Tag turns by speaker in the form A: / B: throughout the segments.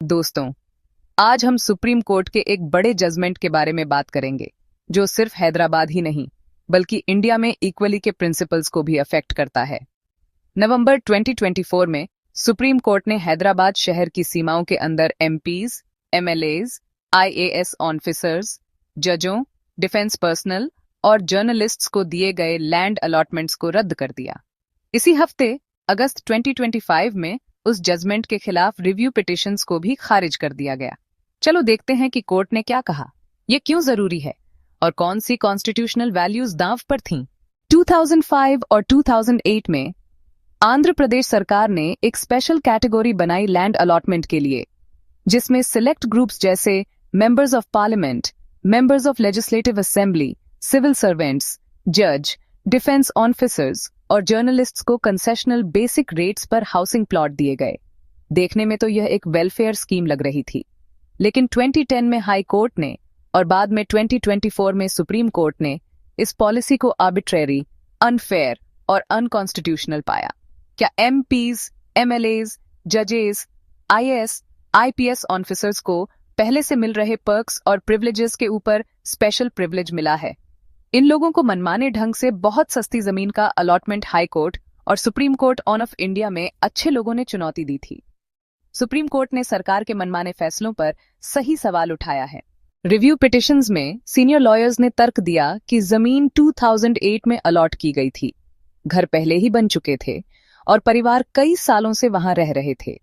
A: दोस्तों, आज हम सुप्रीम कोर्ट के एक बड़े जजमेंट के बारे में बात करेंगे जो सिर्फ हैदराबाद ही नहीं बल्कि इंडिया में इक्वली के प्रिंसिपल्स को भी अफेक्ट करता है। नवंबर 2024 में सुप्रीम कोर्ट ने हैदराबाद शहर की सीमाओं के अंदर एमपीज, एमएलएज, आईएएस ऑफिसर्स, जजों, डिफेंस पर्सनल और जर्नलिस्ट्स को दिए गए लैंड अलॉटमेंट्स को रद्द कर दिया। इसी हफ्ते अगस्त 2025 में उस जजमेंट के खिलाफ रिव्यू पिटिशंस को भी खारिज कर दिया गया। चलो देखते हैं कि कोर्ट ने क्या कहा, ये क्यों जरूरी है और कौन सी कॉन्स्टिट्यूशनल वैल्यूज दांव पर थीं। 2005 और 2008 में आंध्र प्रदेश सरकार ने एक स्पेशल कैटेगरी बनाई लैंड अलॉटमेंट के लिए, जिसमें सिलेक्ट ग्रुप्स जैसे members of parliament, members of legislative assembly, civil servants, जज, डिफेंस ऑफिसर्स और जर्नलिस्ट्स को कंसेशनल बेसिक रेट्स पर हाउसिंग प्लॉट दिए गए। देखने में तो यह एक वेलफेयर स्कीम लग रही थी, लेकिन 2010 में हाई कोर्ट ने और बाद में 2024 में सुप्रीम कोर्ट ने इस पॉलिसी को आर्बिट्रेरी, अनफेयर और अनकॉन्स्टिट्यूशनल पाया। क्या एमपीज, एमएलएज, जजेस, आईएएस, आईपीएस ऑफिसर्स को पहले से मिल रहे पर्क्स और प्रिविलेजेस के ऊपर स्पेशल प्रिविलेज मिला है? इन लोगों को मनमाने ढंग से बहुत सस्ती जमीन का अलॉटमेंट हाई कोर्ट और सुप्रीम कोर्ट ऑफ इंडिया में अच्छे लोगों ने चुनौती दी थी। सुप्रीम कोर्ट ने सरकार के मनमाने फैसलों पर सही सवाल उठाया है। रिव्यू पिटिशंस में सीनियर लॉयर्स ने तर्क दिया कि जमीन 2008 में अलॉट की गई थी, घर पहले ही बन चुके थे और परिवार कई सालों से वहां रह रहे थे।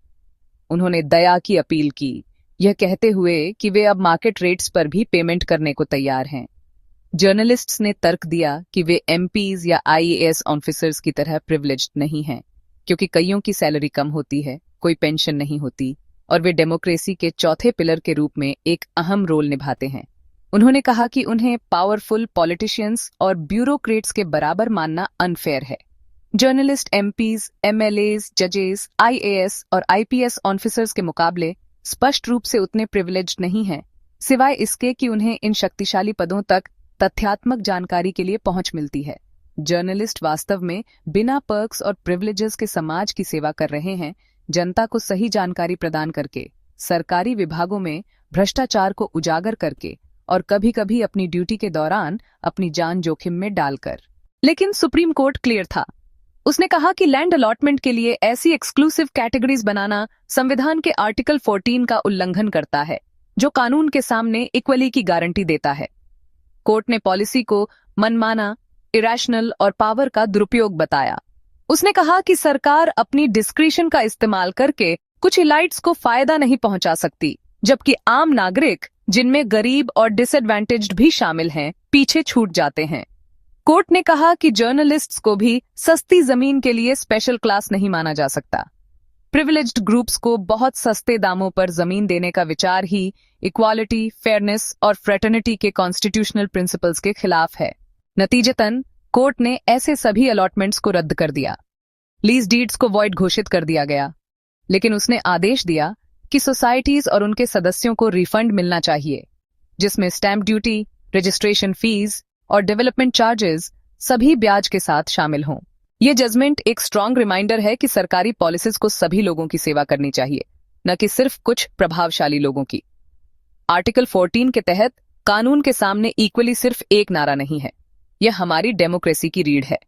A: उन्होंने दया की अपील की, यह कहते हुए कि वे अब मार्केट रेट्स पर भी पेमेंट करने को तैयार हैं। जर्नलिस्ट्स ने तर्क दिया कि वे एमपीज या आईएएस ऑफिसर्स की तरह प्रिविलेज्ड नहीं हैं, क्योंकि कईयों की सैलरी कम होती है, कोई पेंशन नहीं होती और वे डेमोक्रेसी के चौथे पिलर के रूप में एक अहम रोल निभाते हैं। उन्होंने कहा कि उन्हें पावरफुल पॉलिटिशियंस और ब्यूरोक्रेट्स के बराबर मानना अनफेयर है। जर्नलिस्ट एमपीज, एमएलएज, जजेस, आईएएस और आईपीएस ऑफिसर्स के मुकाबले स्पष्ट रूप से उतने प्रिविलेज्ड नहीं हैं, सिवाय इसके कि उन्हें इन शक्तिशाली पदों तक तथ्यात्मक जानकारी के लिए पहुंच मिलती है। जर्नलिस्ट वास्तव में बिना पर्क्स और प्रिविलेजेस के समाज की सेवा कर रहे हैं, जनता को सही जानकारी प्रदान करके, सरकारी विभागों में भ्रष्टाचार को उजागर करके और कभी-कभी अपनी ड्यूटी के दौरान अपनी जान जोखिम में डालकर। लेकिन सुप्रीम कोर्ट क्लियर था। उसने कहा कि लैंड अलॉटमेंट के लिए ऐसी एक्सक्लूसिव कैटेगरीज बनाना संविधान के आर्टिकल 14 का उल्लंघन करता है, जो कानून के सामने इक्वली की गारंटी देता है। कोर्ट ने पॉलिसी को मनमाना, इरेशनल और पावर का दुरुपयोग बताया। उसने कहा कि सरकार अपनी डिस्क्रिशन का इस्तेमाल करके कुछ इलाइट्स को फायदा नहीं पहुंचा सकती, जबकि आम नागरिक, जिनमें गरीब और डिसएडवांटेज्ड भी शामिल हैं, पीछे छूट जाते हैं। कोर्ट ने कहा कि जर्नलिस्ट्स को भी सस्ती जमीन के लिए स्पेशल क्लास नहीं माना जा सकता। प्रिविलेज्ड ग्रुप्स को बहुत सस्ते दामों पर जमीन देने का विचार ही इक्वालिटी, फेयरनेस और फ्रेटर्निटी के कॉन्स्टिट्यूशनल प्रिंसिपल्स के खिलाफ है। नतीजतन कोर्ट ने ऐसे सभी अलॉटमेंट्स को रद्द कर दिया। लीज डीड्स को वॉइड घोषित कर दिया गया, लेकिन उसने आदेश दिया कि सोसाइटीज और उनके सदस्यों को रिफंड मिलना चाहिए, जिसमें स्टैंप ड्यूटी, रजिस्ट्रेशन फीस और डेवलपमेंट चार्जेस सभी ब्याज के साथ शामिल हों। यह जजमेंट एक स्ट्रांग रिमाइंडर है कि सरकारी पॉलिसीज को सभी लोगों की सेवा करनी चाहिए, न कि सिर्फ कुछ प्रभावशाली लोगों की। आर्टिकल 14 के तहत कानून के सामने इक्वली सिर्फ एक नारा नहीं है, यह हमारी डेमोक्रेसी की रीढ़ है।